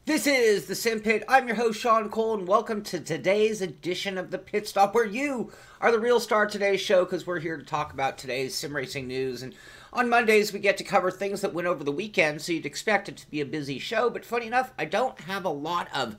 This is the Simpit. I'm your host, Sean Cole, and welcome to today's edition of the Pitstop, where you are the real star of today's show, because we're here to talk about today's sim racing news. And on Mondays, we get to cover things that went over the weekend, so you'd expect it to be a busy show. But funny enough, I don't have a lot of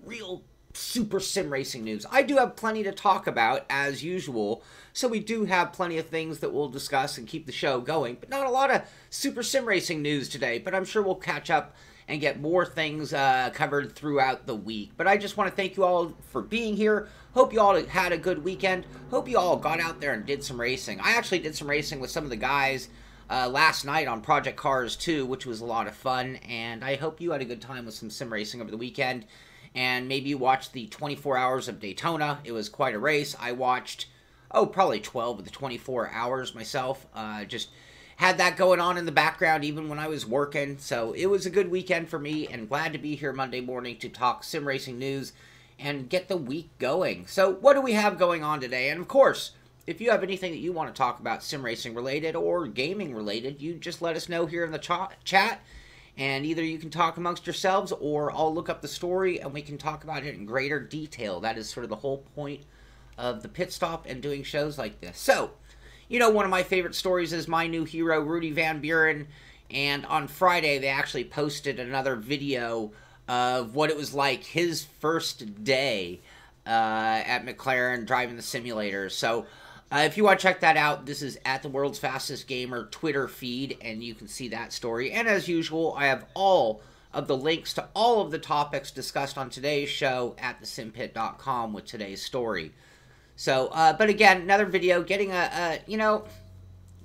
real super sim racing news. I do have plenty to talk about, as usual, so we do have plenty of things that we'll discuss and keep the show going, but not a lot of super sim racing news today. But I'm sure we'll catch up and get more things covered throughout the week. But I just want to thank you all for being here. Hope you all had a good weekend. Hope you all got out there and did some racing. I actually did some racing with some of the guys last night on Project Cars 2, which was a lot of fun. And I hope you had a good time with some sim racing over the weekend. And maybe you watched the 24 Hours of Daytona. It was quite a race. I watched, probably 12 of the 24 hours myself. Just had that going on in the background even when I was working. So it was a good weekend for me, and glad to be here Monday morning to talk sim racing news and get the week going. So what do we have going on today? And of course, if you have anything that you want to talk about sim racing related or gaming related, you just let us know here in the chat. And either you can talk amongst yourselves, or I'll look up the story and we can talk about it in greater detail. That is sort of the whole point of the pit stop and doing shows like this. So, you know, one of my favorite stories is my new hero, Rudy Van Buren. And on Friday, they actually posted another video of what it was like his first day at McLaren driving the simulator. So if you want to check that out, this is at the World's Fastest Gamer Twitter feed, and you can see that story. And as usual, I have all of the links to all of the topics discussed on today's show at thesimpit.com with today's story. So, but again, another video getting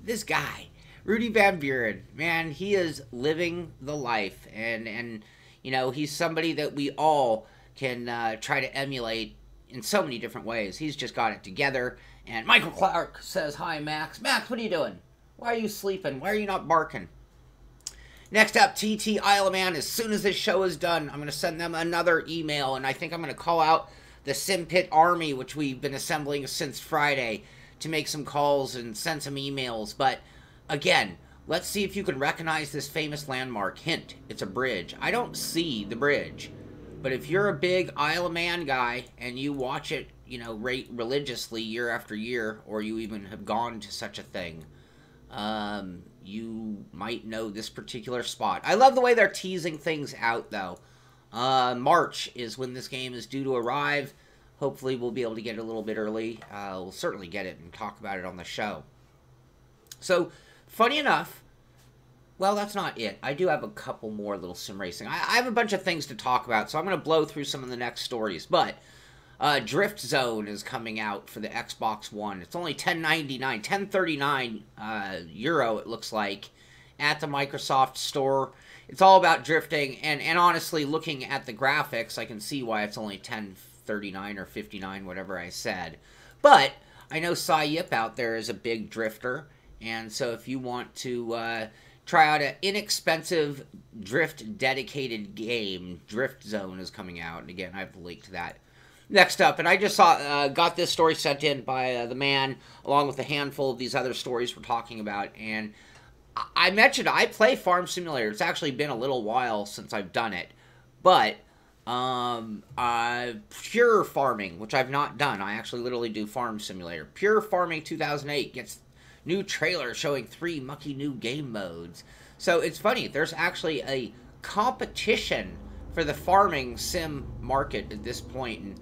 this guy, Rudy Van Buren, man, he is living the life, and you know, he's somebody that we all can try to emulate in so many different ways. He's just got it together. And Michael Clark says, hi, Max. Max, what are you doing? Why are you sleeping? Why are you not barking? Next up, TT Isle of Man. As soon as this show is done, I'm going to send them another email, and I think I'm going to call out the Simpit Army, which we've been assembling since Friday, to make some calls and send some emails. But again, let's see if you can recognize this famous landmark. Hint, it's a bridge. I don't see the bridge, but if you're a big Isle of Man guy and you watch it, you know, religiously year after year, or you even have gone to such a thing, you might know this particular spot. I love the way they're teasing things out, though. March is when this game is due to arrive. Hopefully we'll be able to get it a little bit early. We'll certainly get it and talk about it on the show. So, funny enough, well, that's not it. I do have a couple more little sim racing. I have a bunch of things to talk about, so I'm going to blow through some of the next stories. But Drift Zone is coming out for the Xbox One. It's only $10.39 euro, it looks like, at the Microsoft Store. It's all about drifting, and honestly, looking at the graphics, I can see why it's only $10.39 or $59, whatever I said. But I know Cy Yip out there is a big drifter, and so if you want to try out an inexpensive drift-dedicated game, Drift Zone is coming out, and again, I have a link to that. Next up, and I just got this story sent in by the man, along with a handful of these other stories we're talking about, and I mentioned I play Farm Simulator. It's actually been a little while since I've done it, but Pure Farming, which I've not done, I actually literally do Farm Simulator. Pure Farming 2008 gets new trailer showing 3 mucky new game modes. So it's funny, there's actually a competition for the farming sim market at this point, and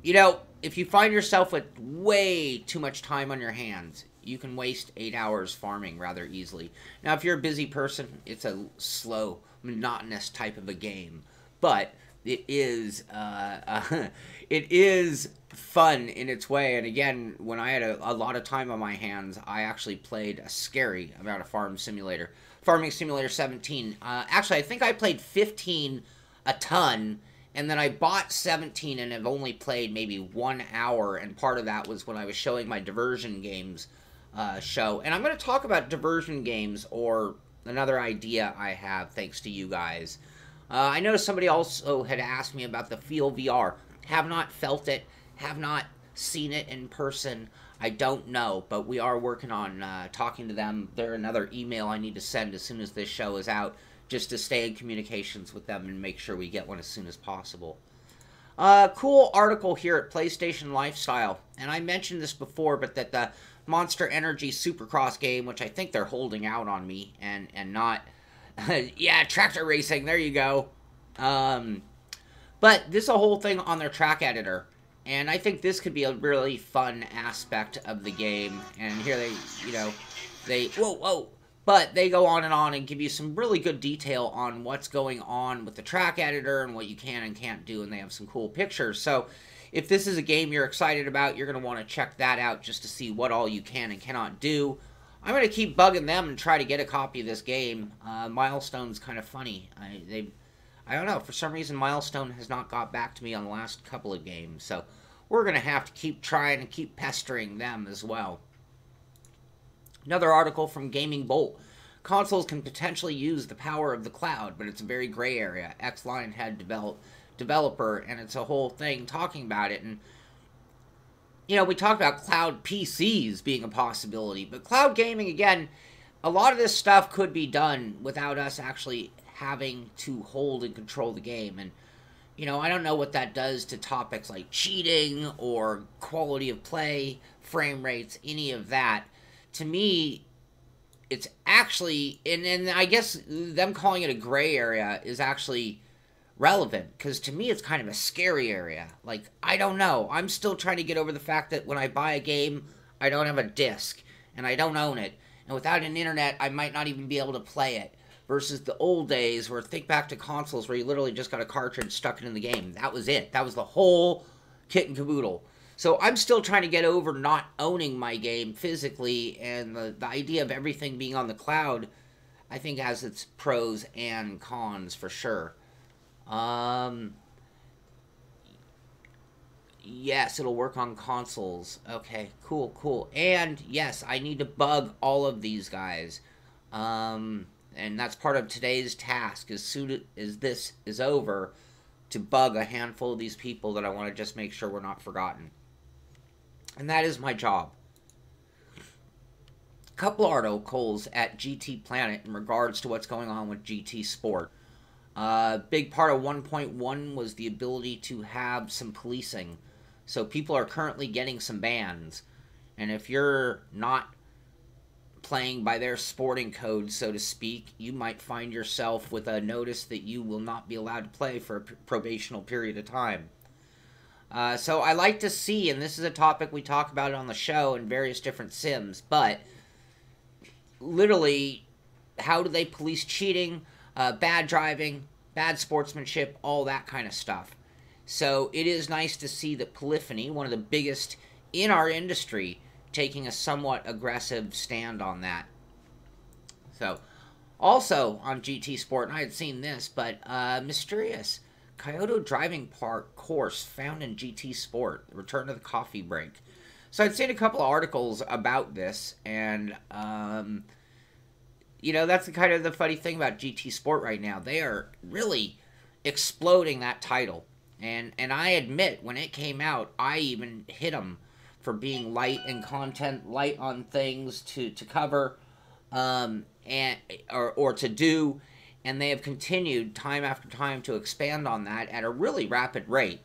you know, if you find yourself with way too much time on your hands, you can waste 8 hours farming rather easily. Now, if you're a busy person, it's a slow, monotonous type of a game. But it is it is fun in its way. And again, when I had a lot of time on my hands, I actually played a scary amount of Farming Simulator 17. Actually, I think I played 15 a ton, and then I bought 17 and have only played maybe 1 hour, and part of that was when I was showing my diversion games show. And I'm going to talk about diversion games, or another idea I have thanks to you guys. I noticed somebody also had asked me about the Feel VR. Have not felt it, have not seen it in person. I don't know, but we are working on talking to them. They're another email I need to send as soon as this show is out just to stay in communications with them and make sure we get one as soon as possible. Cool article here at PlayStation Lifestyle, and I mentioned this before, but that the Monster Energy Supercross game, which I think they're holding out on me and not, yeah, tractor racing, there you go. But this is a whole thing on their track editor, and I think this could be a really fun aspect of the game. And here but they go on and give you some really good detail on what's going on with the track editor and what you can and can't do, and they have some cool pictures. So if this is a game you're excited about, you're going to want to check that out just to see what all you can and cannot do. I'm going to keep bugging them and try to get a copy of this game. Milestone's kind of funny. I don't know, for some reason Milestone has not got back to me on the last couple of games, so we're going to have to keep trying and keep pestering them as well. Another article from Gaming Bolt. Consoles can potentially use the power of the cloud, but it's a very gray area. X-Lionhead developer, and it's a whole thing talking about it. And, you know, we talked about cloud PCs being a possibility, but cloud gaming, again, a lot of this stuff could be done without us actually having to hold and control the game. And, you know, I don't know what that does to topics like cheating or quality of play, frame rates, any of that. To me, it's actually, and I guess them calling it a gray area is actually relevant, because to me it's kind of a scary area. Like, I don't know. I'm still trying to get over the fact that when I buy a game, I don't have a disc, and I don't own it. And without an internet, I might not even be able to play it. Versus the old days, where think back to consoles where you literally just got a cartridge, stuck it in the game. That was it. That was the whole kit and caboodle. So I'm still trying to get over not owning my game physically, and the idea of everything being on the cloud, I think, has its pros and cons for sure. Yes, it'll work on consoles. Okay, cool. And yes, I need to bug all of these guys. And that's part of today's task, as soon as this is over, to bug a handful of these people that I want to just make sure we're not forgotten. And that is my job. A couple articles at GT Planet in regards to what's going on with GT Sport. Big part of 1.1 was the ability to have some policing. So people are currently getting some bans. And if you're not playing by their sporting code, so to speak, you might find yourself with a notice that you will not be allowed to play for a probational period of time. So I like to see, and this is a topic we talk about on the show in various different sims, but literally, how do they police cheating, bad driving, bad sportsmanship, all that kind of stuff. So it is nice to see that Polyphony, one of the biggest in our industry, taking a somewhat aggressive stand on that. So, also on GT Sport, and I had seen this, but mysterious Kyoto driving park course found in GT Sport. Return to the coffee break. So I'd seen a couple of articles about this, and you know, that's kind of the funny thing about GT Sport right now. They are really exploding that title, and I admit, when it came out, I even hit them for being light in content, light on things to cover, or to do. And they have continued time after time to expand on that at a really rapid rate.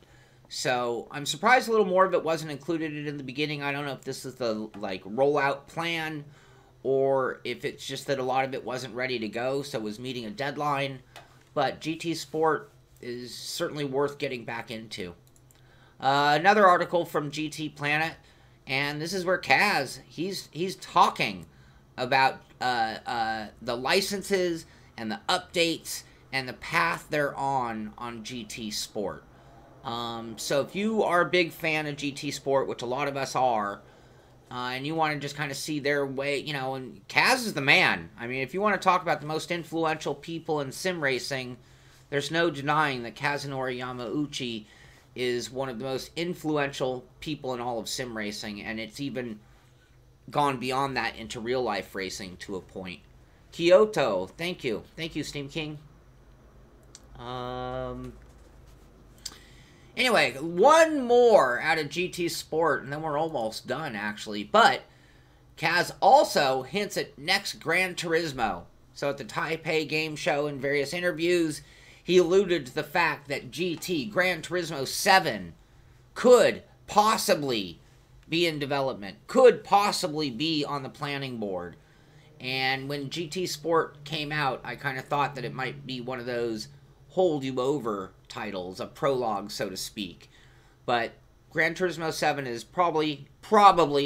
So I'm surprised a little more of it wasn't included in the beginning. I don't know if this is the rollout plan, or if it's just that a lot of it wasn't ready to go, so it was meeting a deadline. But GT Sport is certainly worth getting back into. Another article from GT Planet, and this is where Kaz, he's talking about the licenses and the updates and the path they're on GT Sport. So if you are a big fan of GT Sport, which a lot of us are, and you want to just kind of see their way, you know, and Kaz is the man. I mean, if you want to talk about the most influential people in sim racing, there's no denying that Kazunori Yamauchi is one of the most influential people in all of sim racing, and it's even gone beyond that into real life racing to a point. Kyoto, thank you, Steam King. Anyway, one more out of GT Sport, and then we're almost done, actually. But Kaz also hints at next Gran Turismo. So at the Taipei Game Show and various interviews, he alluded to the fact that GT, Gran Turismo 7, could possibly be in development, could possibly be on the planning board. And when GT Sport came out, I kind of thought that it might be one of those hold you over titles, a prologue, so to speak. But Gran Turismo 7 is probably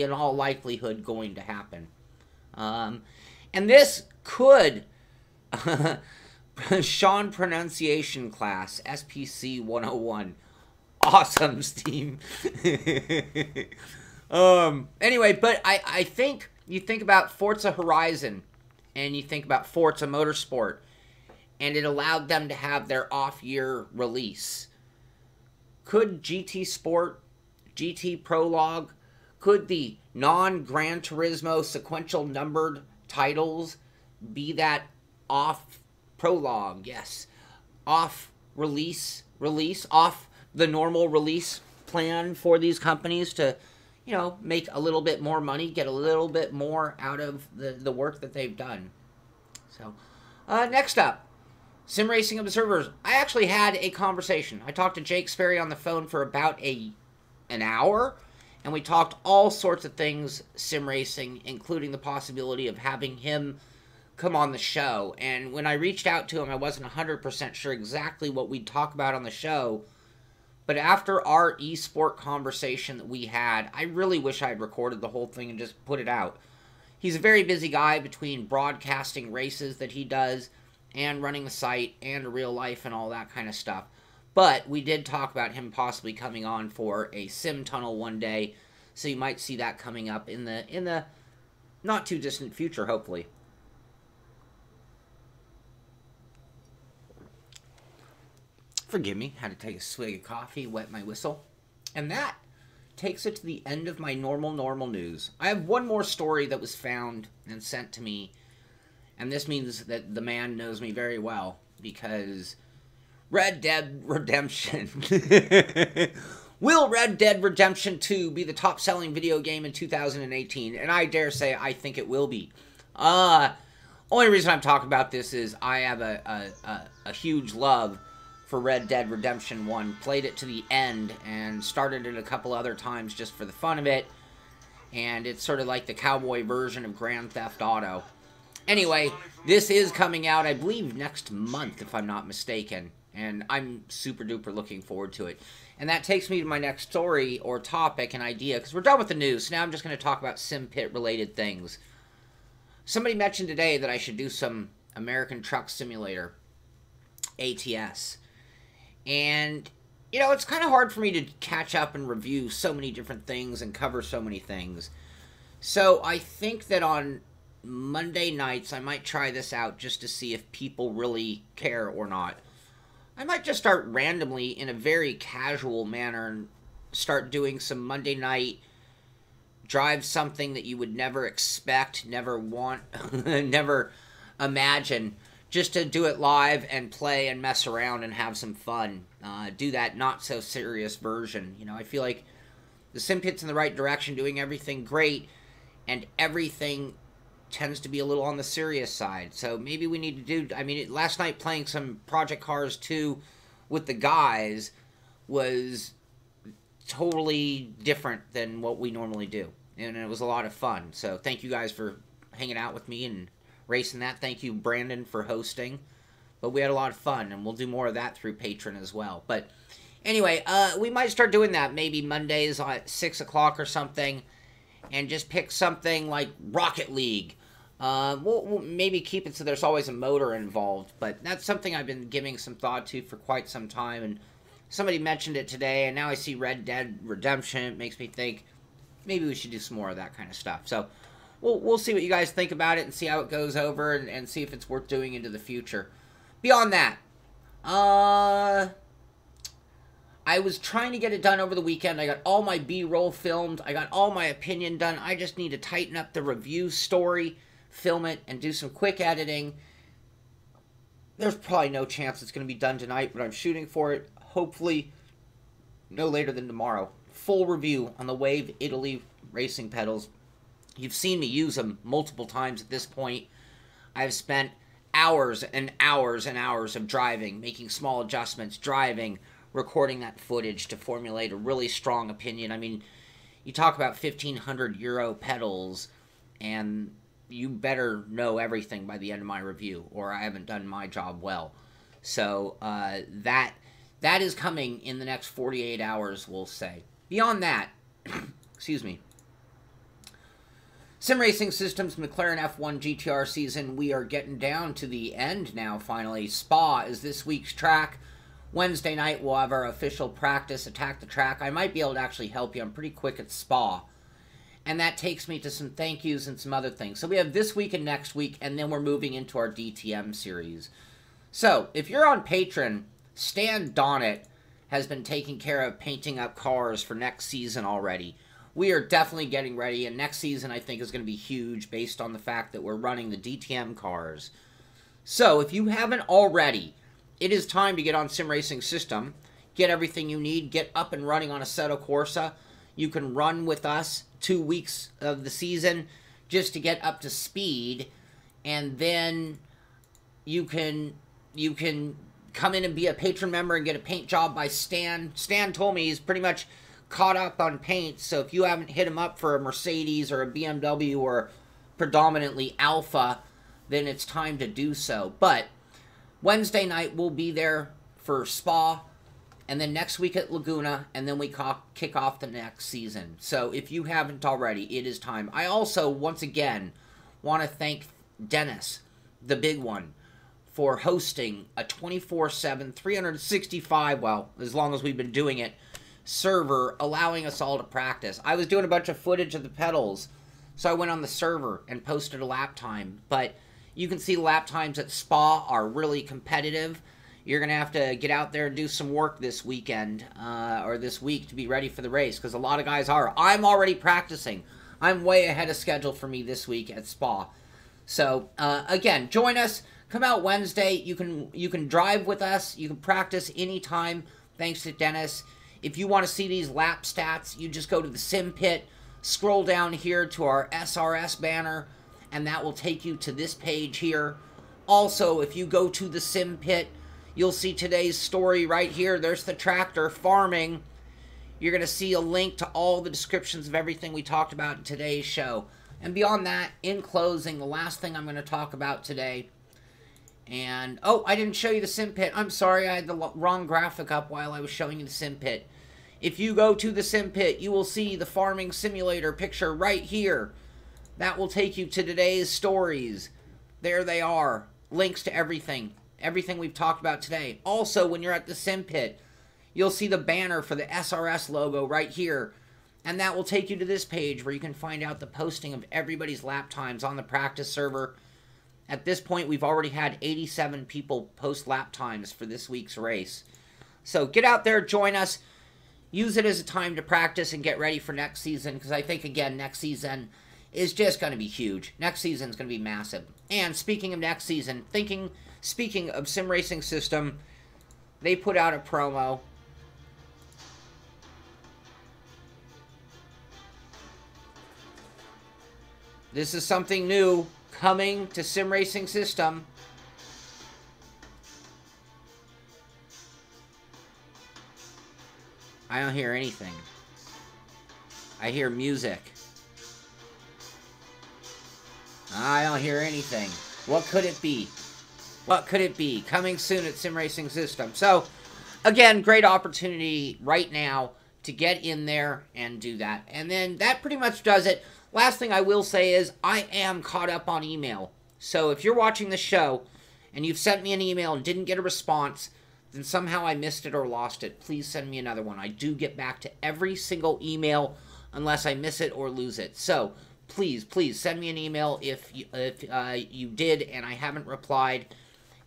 in all likelihood going to happen. And this could, Sean pronunciation class, SPC 101. Awesome, Steam. Anyway, but I think you think about Forza Horizon and you think about Forza Motorsport, and it allowed them to have their off-year release. Could GT Sport, GT Prologue, could the non-Gran Turismo sequential numbered titles be that off prologue? Yes. Off release, off the normal release plan for these companies to, you know, make a little bit more money, get a little bit more out of the work that they've done. So, next up, Sim Racing Observers. I actually had a conversation. I talked to Jake Sperry on the phone for about an hour, and we talked all sorts of things sim racing, including the possibility of having him come on the show. And when I reached out to him, I wasn't 100% sure exactly what we'd talk about on the show. But after our eSport conversation that we had, I really wish I had recorded the whole thing and just put it out. He's a very busy guy between broadcasting races that he does and running the site and real life and all that kind of stuff. But we did talk about him possibly coming on for a sim tunnel one day, so you might see that coming up in the not too distant future, hopefully. Forgive me, had to take a swig of coffee, wet my whistle. And that takes it to the end of my normal news. I have one more story that was found and sent to me, and this means that the man knows me very well, because Red Dead Redemption. Will Red Dead Redemption 2 be the top-selling video game in 2018? And I dare say I think it will be. Only reason I'm talking about this is I have a huge love for Red Dead Redemption 1. Played it to the end and started it a couple other times just for the fun of it. And it's sort of like the cowboy version of Grand Theft Auto. Anyway, this is coming out, I believe, next month, if I'm not mistaken. And I'm super duper looking forward to it. And that takes me to my next story or topic and idea, because we're done with the news. So now I'm just going to talk about Simpit related things. Somebody mentioned today that I should do some American Truck Simulator, ATS. And, you know, it's kind of hard for me to catch up and review so many different things and cover so many things. So I think that on Monday nights I might try this out just to see if people really care or not. I might just start randomly in a very casual manner and start doing some Monday night drive something that you would never expect, never want, never imagine, just to do it live and play and mess around and have some fun. Do that not so serious version. You know, I feel like the Simpit's in the right direction, doing everything great, and everything tends to be a little on the serious side. So maybe we need to do, I mean, last night playing some Project Cars 2 with the guys was totally different than what we normally do. And it was a lot of fun. So thank you guys for hanging out with me and racing that. Thank you, Brandon, for hosting. But we had a lot of fun, and we'll do more of that through Patreon as well. But anyway, we might start doing that maybe Mondays at 6 o'clock or something, and just pick something like Rocket League. We'll maybe keep it so there's always a motor involved, but that's something I've been giving some thought to for quite some time, and somebody mentioned it today, and now I see Red Dead Redemption. It makes me think maybe we should do some more of that kind of stuff. So we'll see what you guys think about it and see how it goes over, and see if it's worth doing into the future. Beyond that, I was trying to get it done over the weekend. I got all my B-roll filmed. I got all my opinion done. I just need to tighten up the review story, film it, and do some quick editing. There's probably no chance it's going to be done tonight, but I'm shooting for it. Hopefully, no later than tomorrow. Full review on the Wave Italy racing pedals. You've seen me use them multiple times at this point. I've spent hours and hours and hours of driving, making small adjustments, driving, recording that footage to formulate a really strong opinion. I mean, you talk about 1,500 euro pedals, and you better know everything by the end of my review, or I haven't done my job well. So that is coming in the next 48 hours, we'll say. Beyond that, excuse me, Sim Racing Systems McLaren F1 GTR season, we are getting down to the end now, finally. Spa is this week's track. Wednesday night, we'll have our official practice, Attack the Track. I might be able to actually help you. I'm pretty quick at Spa. And that takes me to some thank yous and some other things. So we have this week and next week, and then we're moving into our DTM series. So, if you're on Patreon, Stan Donnet has been taking care of painting up cars for next season already. We are definitely getting ready, and next season I think is going to be huge based on the fact that we're running the DTM cars. So, if you haven't already, it is time to get on Sim Racing System, get everything you need, get up and running on Assetto Corsa. You can run with us 2 weeks of the season just to get up to speed, and then you can come in and be a patron member and get a paint job by Stan. Stan told me he's pretty much caught up on paint, so if you haven't hit him up for a Mercedes or a BMW or predominantly Alpha, then it's time to do so. But Wednesday night we'll be there for Spa, and then next week at Laguna, and then we kick off the next season. So if you haven't already, it is time. I also, once again, want to thank Dennis, the big one, for hosting a 24/7, 365, well, as long as we've been doing it, server, allowing us all to practice. I was doing a bunch of footage of the pedals, so I went on the server and posted a lap time. But you can see lap times at Spa are really competitive. You're going to have to get out there and do some work this weekend, or this week, to be ready for the race, because a lot of guys are. I'm already practicing. I'm way ahead of schedule for me this week at Spa. So, again, join us. Come out Wednesday. You can drive with us. You can practice anytime, thanks to Dennis. If you want to see these lap stats, you just go to the Simpit, scroll down here to our SRS banner, and that will take you to this page here. Also, if you go to the Simpit, you'll see today's story right here. There's the tractor farming. You're going to see a link to all the descriptions of everything we talked about in today's show. And beyond that, in closing, the last thing I'm going to talk about today, and, oh, I didn't show you the Simpit. I'm sorry, I had the wrong graphic up while I was showing you the Simpit. If you go to the Simpit, you will see the farming simulator picture right here. That will take you to today's stories. There they are. Links to everything. Everything we've talked about today. Also, when you're at the Simpit, you'll see the banner for the SRS logo right here. And that will take you to this page where you can find out the posting of everybody's lap times on the practice server. At this point, we've already had 87 people post lap times for this week's race. So get out there, join us. Use it as a time to practice and get ready for next season, because I think, again, next season is just going to be huge. Next season is going to be massive. And speaking of next season, speaking of Sim Racing System, they put out a promo. This is something new coming to Sim Racing System. I don't hear anything. I hear music. I don't hear anything. What could it be? What could it be? Coming soon at Sim Racing System. So, again, great opportunity right now to get in there and do that. And then that pretty much does it. Last thing I will say is I am caught up on email. So if you're watching the show and you've sent me an email and didn't get a response, then somehow I missed it or lost it, please send me another one. I do get back to every single email unless I miss it or lose it. So please send me an email if you did and I haven't replied.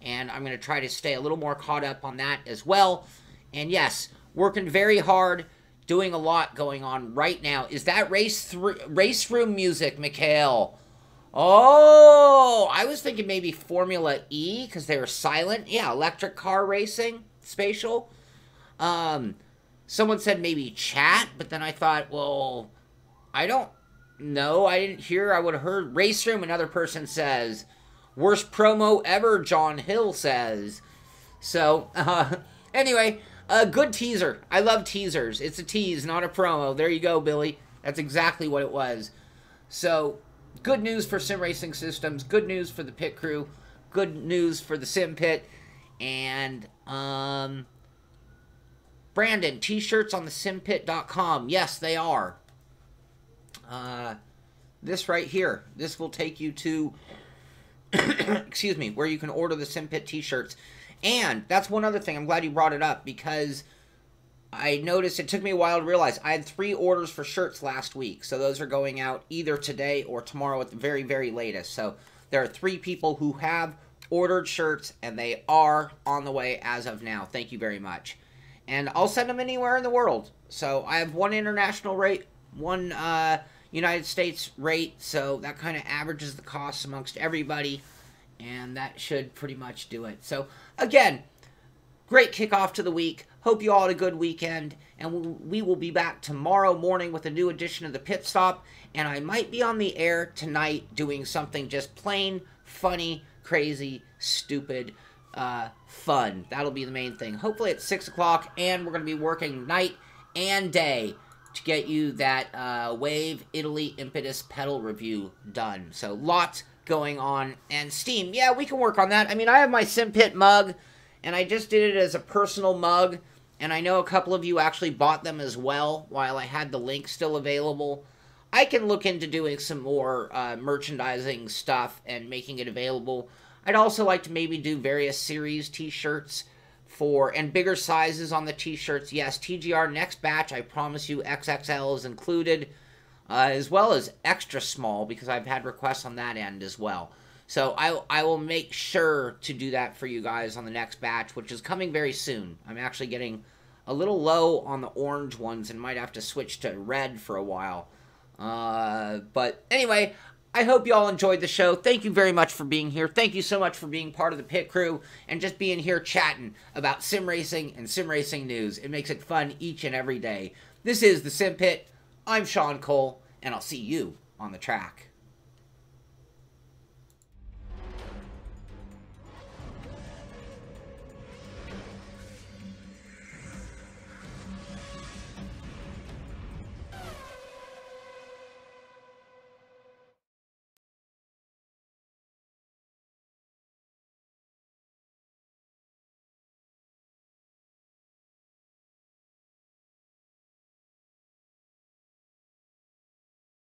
And I'm going to try to stay a little more caught up on that as well. And yes, working very hard, doing a lot going on right now. Is that race room music, Mikhail? Oh, I was thinking maybe Formula E because they were silent. Yeah, electric car racing, spatial. Someone said maybe chat, but then I thought, well, I don't know. I didn't hear. I would have heard race room. Another person says, Worst promo ever, John Hill says. So, anyway, a good teaser. I love teasers. It's a tease, not a promo. There you go, Billy. That's exactly what it was. So, good news for Sim Racing Systems. Good news for the pit crew. Good news for the Simpit. And, Brandon, t-shirts on the simpit.com. Yes, they are. This right here. This will take you to, excuse me, where you can order the Simpit t-shirts. And that's one other thing. I'm glad you brought it up because I noticed it took me a while to realize I had 3 orders for shirts last week. So those are going out either today or tomorrow at the very, very latest. So there are 3 people who have ordered shirts and they are on the way as of now. Thank you very much. And I'll send them anywhere in the world. So I have 1 international rate, 1 United States rate. So that kind of averages the costs amongst everybody. And that should pretty much do it. So again, great kickoff to the week. Hope you all had a good weekend. And we will be back tomorrow morning with a new edition of the Pit Stop. And I might be on the air tonight doing something just plain, funny, crazy, stupid, fun. That'll be the main thing. Hopefully at 6 o'clock, and we're going to be working night and day to get you that Wave Italy Impetus pedal review done. So lots going on. And Steam, yeah, we can work on that. I mean, I have my Simpit mug, and I just did it as a personal mug, and I know a couple of you actually bought them as well while I had the link still available. I can look into doing some more merchandising stuff and making it available. I'd also like to maybe do various series t-shirts and bigger sizes on the t-shirts. Yes, TGR next batch, I promise you XXL is included, as well as extra small because I've had requests on that end as well. So I will make sure to do that for you guys on the next batch, which is coming very soon. I'm actually getting a little low on the orange ones and might have to switch to red for a while. But anyway, I hope you all enjoyed the show. Thank you very much for being here. Thank you so much for being part of the pit crew and just being here chatting about sim racing and sim racing news. It makes it fun each and every day. This is the Simpit. I'm Sean Cole, and I'll see you on the track.